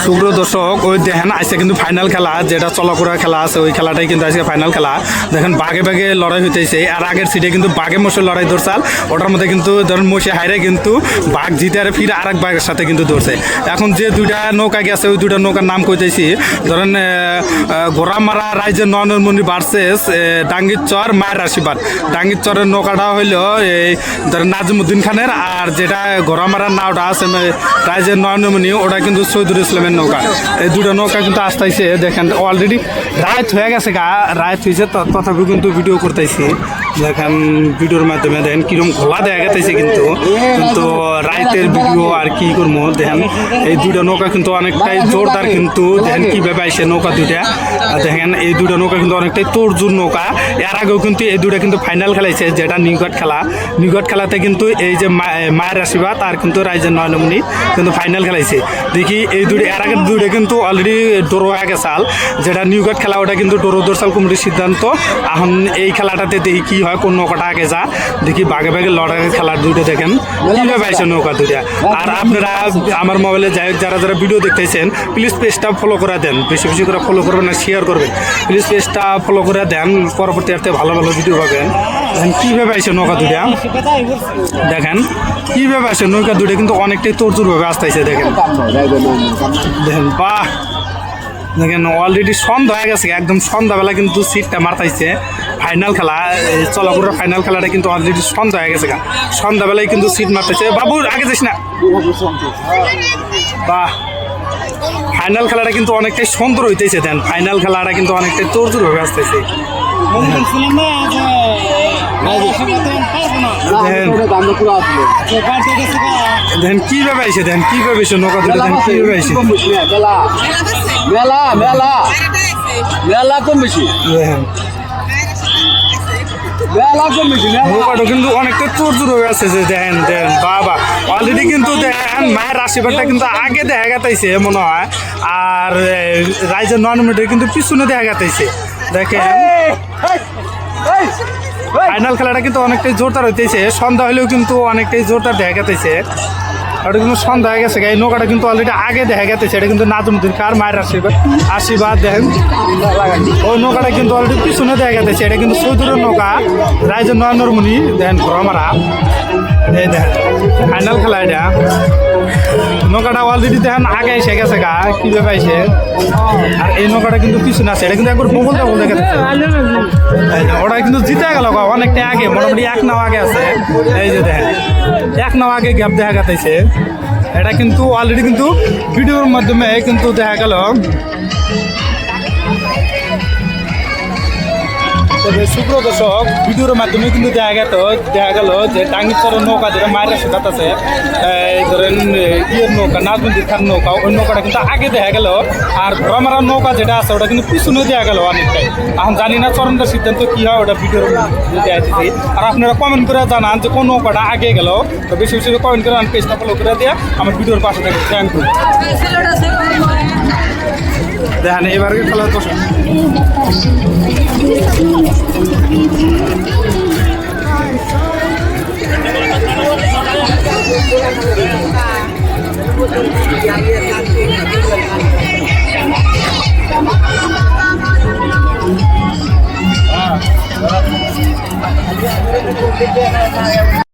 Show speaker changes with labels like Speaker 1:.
Speaker 1: শুক্র দর্শক ওই দেখেন আজকে কিন্তু ফাইনাল খেলা যেটা চলাকুড়া খেলা আছে ওই খেলাটাই কিন্তু আজকে ফাইনাল খেলা দেখেন বাঘে বাঘে লড়াই হইতেছে আর আগের সিটে কিন্তু বাঘে মশে লড়াই ধরছাল ওটার মধ্যে কিন্তু ধরেন মশে হাইরে কিন্তু বাঘ জিতে আর ফিরে আরেক বাঘের সাথে কিন্তু ধরছে এখন যে দুইটা নৌকা গেছে ওই দুইটা নৌকার নাম কইতেছি ধরেন গোড়ামারা রাইজের নয়নমণি ভার্সেস ডাঙ্গিরচর মায়ের আশীর্বাদ ডাঙ্গিরচরের নৌকাটা হইলো এই ধরেন নাজিমুদ্দিন খানের আর যেটা গোড়ামারার নাওটা আছে রাইজের নয়নমণি ওটা কিন্তু শহীদুল ইসলামের নৌকা এই দুটো নৌকা কিন্তু আসতেছে দেখেন অলরেডি রাত হয়ে গেছে গা রাত হয়েছে তথাপি কিন্তু ভিডিও করতেছি দেখেন ভিডিওর মাধ্যমে দেখেন কিরকম ঘোলা দেখা গেছে কিন্তু কিন্তু রাইতের ভিডিও আর কি করবো দেখেন এই দুটো নৌকা কিন্তু অনেকটাই জোরদার কিন্তু দেখেন কীভাবে আসে নৌকা দুইটা দেখেন এই দুটো নৌকা কিন্তু অনেকটাই তোরজোর নৌকা এর আগেও কিন্তু এই দুটো কিন্তু ফাইনাল খেলাইছে যেটা নিউঘাট খেলা নিউঘাট খেলাতে কিন্তু এই যে মায়ের আশীর্বাদ আর কিন্তু রাইজের নয়নমণি কিন্তু ফাইনাল খেলাইছে দেখি এই দুটো এর আগের দুটো কিন্তু অলরেডি ডোরো হয়ে গেছাল যেটা নিউঘাট খেলা ওটা কিন্তু ডোরো দর্শাল কমিটির সিদ্ধান্ত এখন এই খেলাটাতে দেখি কি হয় কোন নৌকাটা আগে যা দেখি বাঘে বাঘে লড়াইয়ের খেলার দুটো দেখেন কীভাবে আসে নৌকা দুটা আর আপনারা আমার মোবাইলে যারা যারা ভিডিও দেখতেছেন প্লিজ পেজটা ফলো করে দেন বেশি বেশি করে ফলো করবেন না শেয়ার করবেন প্লিজ পেজটা ফলো করে দেন পরবর্তী অর্থে ভালো ভালো ভিডিও পাবেন দেখেন কীভাবে আসে নৌকা দুটা দেখেন কীভাবে আসে নৌকা দুটো কিন্তু অনেকটাই তোরজোরভাবে আসতেছে দেখেন দেখেন বাহ দেখেন অলরেডি সন্ধ্যা হয়ে গেছে একদম সন্ধ্যাবেলা কিন্তু সিটটা মারতাইছে ফাইনাল খেলা চলাপুরের ফাইনাল খেলাটা কিন্তু অলরেডি সন্ধ্যা হয়ে গেছে সন্ধ্যাবেলায় কিন্তু সিট মারতেছে বাবু আগে যাস না বাহ ফাইনাল খেলাটা কিন্তু অনেকটাই সুন্দর হইতেছে দেন ফাইনাল খেলাটা কিন্তু অনেকটাই তোরজোরভাবে আসতেছে দেখেন কিভাবে আইসে দেন কিভাবে এসে নৌকা দুটো দেন কিভাবে আইসে
Speaker 2: মেলা মেলা মেলা কম বেশি
Speaker 1: দেখেন নৌকাটা কিন্তু অনেকটা তোরজোর হয়ে আছে যে দেখেন দেখেন বাবা অলরেডি কিন্তু দেখেন মায়ের আশীর্বাদটা কিন্তু আগে দেখা গেতাইছে মনে হয় আর রাইজের নয়নমণিটা কিন্তু পিছনে দেখা গেতাইছে দেখেন ফাইনাল খেলাটা কিন্তু অনেকটাই জোরদার হইতেছে সন্ধ্যা হলেও কিন্তু অনেকটাই জোরদার দেখা গেতেছে ওটা কিন্তু সন্ধ্যা হয়ে গেছে এই নৌকাটা কিন্তু অলরেডি আগে দেখা গেছে এটা কিন্তু নাজিমুদ্দিন খান মায়ের আশীর্বাদ দেখেন ওই নৌকাটা কিন্তু অলরেডি পিছনে দেখা গেছে এটা কিন্তু শহীদুলের নৌকা রাইজের নয়নমণি দেখেন ঘোরামারা এই দেখেন ফাইনাল খেলা এটা নৌকাটা অলরেডি দেখেন আগে এসে গেছে গা কীভাবে এসে আর এই নৌকাটা কিন্তু পিছনে আছে এটা কিন্তু একবার বগল দেখা যাচ্ছে ওটা কিন্তু জিতে গেল অনেকটা আগে মোটামুটি এক নাও আগে আছে এই যে দেখেন এক নাও আগে গ্যাপ দেখা গেছে এটা কিন্তু অলরেডি কিন্তু ভিডিওর মাধ্যমে কিন্তু দেখা গেল তবে শুক্র দর্শক ভিডিওর মাধ্যমে কিন্তু দেখা গেল যে ডাঙ্গিরচরের নৌকা যেটা মায়ের আশীর্বাদ আছে এই ধরেন ইয়ের নৌকা নাজিমুদ্দিন খান নৌকা ওই নৌকাটা কিন্তু আগে দেখা গেল আর ঘোড়ামারার নৌকা যেটা আছে ওটা কিন্তু পিছনে দেওয়া গেল অনেকটাই এখন জানি না চরমদার সিদ্ধান্ত কী হয় ওটা ভিডিওর দেখাচ্ছি আর আপনারা কমেন্ট করে জানান যে কোন নৌকাটা আগে গেল তো বেশি বেশি কমেন্ট করে পেজটা ফলো করে দিয়ে আমার ভিডিওর পাশে থাকে থ্যাংক ইউ দেখেন এবার খেলা দর্শক